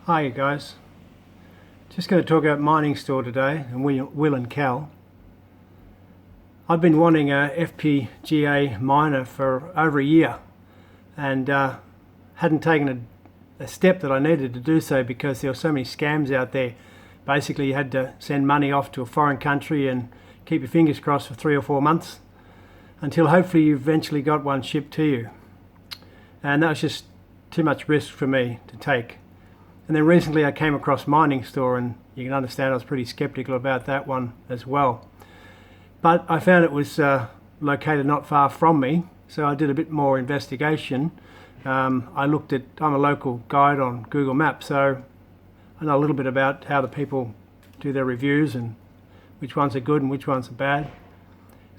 Hi you guys, just going to talk about Mining Store today and Will and Cal. I've been wanting a FPGA miner for over a year and hadn't taken a step that I needed to do so because there were so many scams out there. Basically you had to send money off to a foreign country and keep your fingers crossed for 3 or 4 months until hopefully you eventually got one shipped to you. And that was just too much risk for me to take. And then recently I came across Mining Store, and you can understand I was pretty skeptical about that one as well. But I found it was located not far from me, so I did a bit more investigation. I'm a local guide on Google Maps, so I know a little bit about how the people do their reviews and which ones are good and which ones are bad.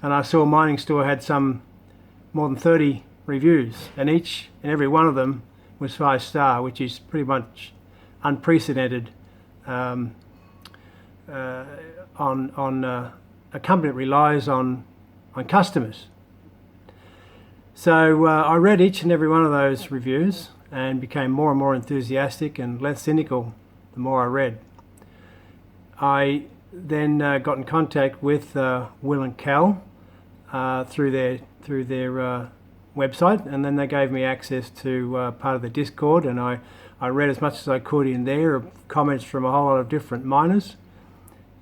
And I saw Mining Store had some more than 30 reviews, and each and every one of them was 5-star, which is pretty much unprecedented on a company that relies on customers. So I read each and every one of those reviews and became more and more enthusiastic and less cynical the more I read. I then got in contact with Will and Cal through their website, and then they gave me access to part of the Discord, and I read as much as I could in there of comments from a whole lot of different miners,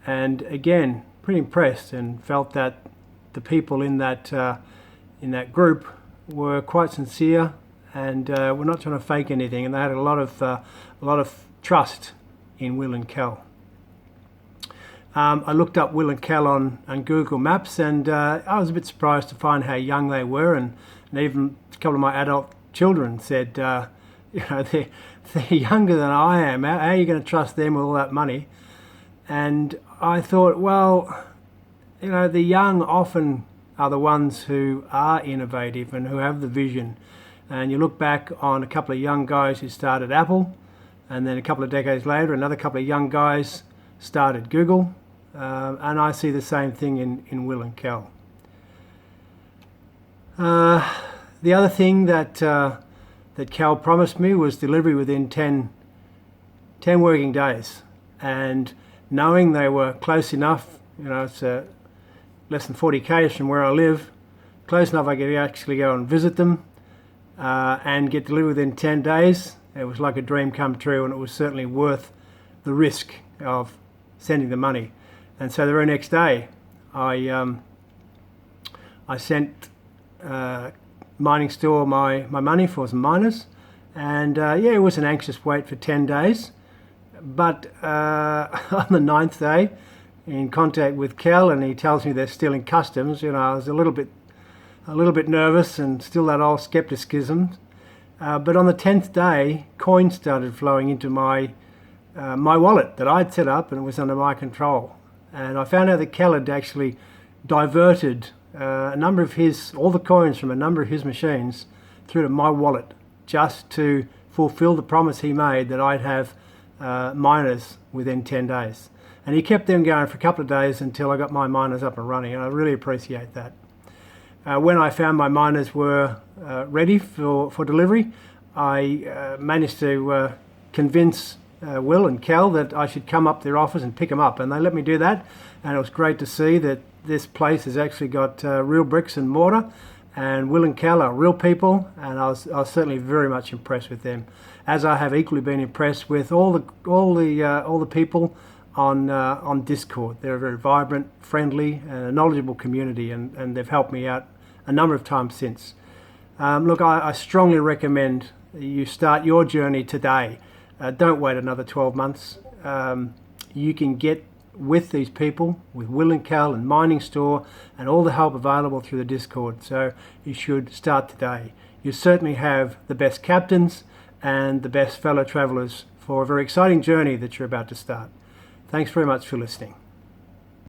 and again pretty impressed and felt that the people in that group were quite sincere and were not trying to fake anything, and they had a lot of trust in Will and Cal. I looked up Will and Cal on Google Maps, and I was a bit surprised to find how young they were, and even a couple of my adult children said, they're younger than I am. How are you going to trust them with all that money? And I thought, well, the young often are the ones who are innovative and who have the vision. And you look back on a couple of young guys who started Apple, and then a couple of decades later, another couple of young guys started Google. And I see the same thing in Will and Cal. The other thing that Cal promised me was delivery within 10 working days, and knowing they were close enough, it's less than 40 k's from where I live, close enough I could actually go and visit them and get delivered within 10 days. It was like a dream come true, and it was certainly worth the risk of sending the money. And so the very next day I sent Mining Store my money for some miners, and it was an anxious wait for 10 days, but on the 9th day in contact with Cal, and he tells me they're still in customs. I was a little bit nervous and still that old skepticism, but on the 10th day coins started flowing into my wallet that I'd set up, and it was under my control. And I found out that Cal had actually diverted all the coins from a number of his machines through to my wallet, just to fulfill the promise he made that I'd have miners within 10 days. And he kept them going for a couple of days until I got my miners up and running, and I really appreciate that. When I found my miners were ready for delivery, I managed to convince Will and Cal that I should come up to their office and pick them up, and they let me do that. And it was great to see that this place has actually got real bricks and mortar, and Will and Cal are real people, and I was certainly very much impressed with them, as I have equally been impressed with all the people on Discord. They're a very vibrant, friendly, and a knowledgeable community, and they've helped me out a number of times since. Look, I strongly recommend you start your journey today. Don't wait another 12 months. You can get with these people, with Will and Cal and Mining Store, and all the help available through the Discord. So you should start today. You certainly have the best captains and the best fellow travelers for a very exciting journey that you're about to start. Thanks very much for listening.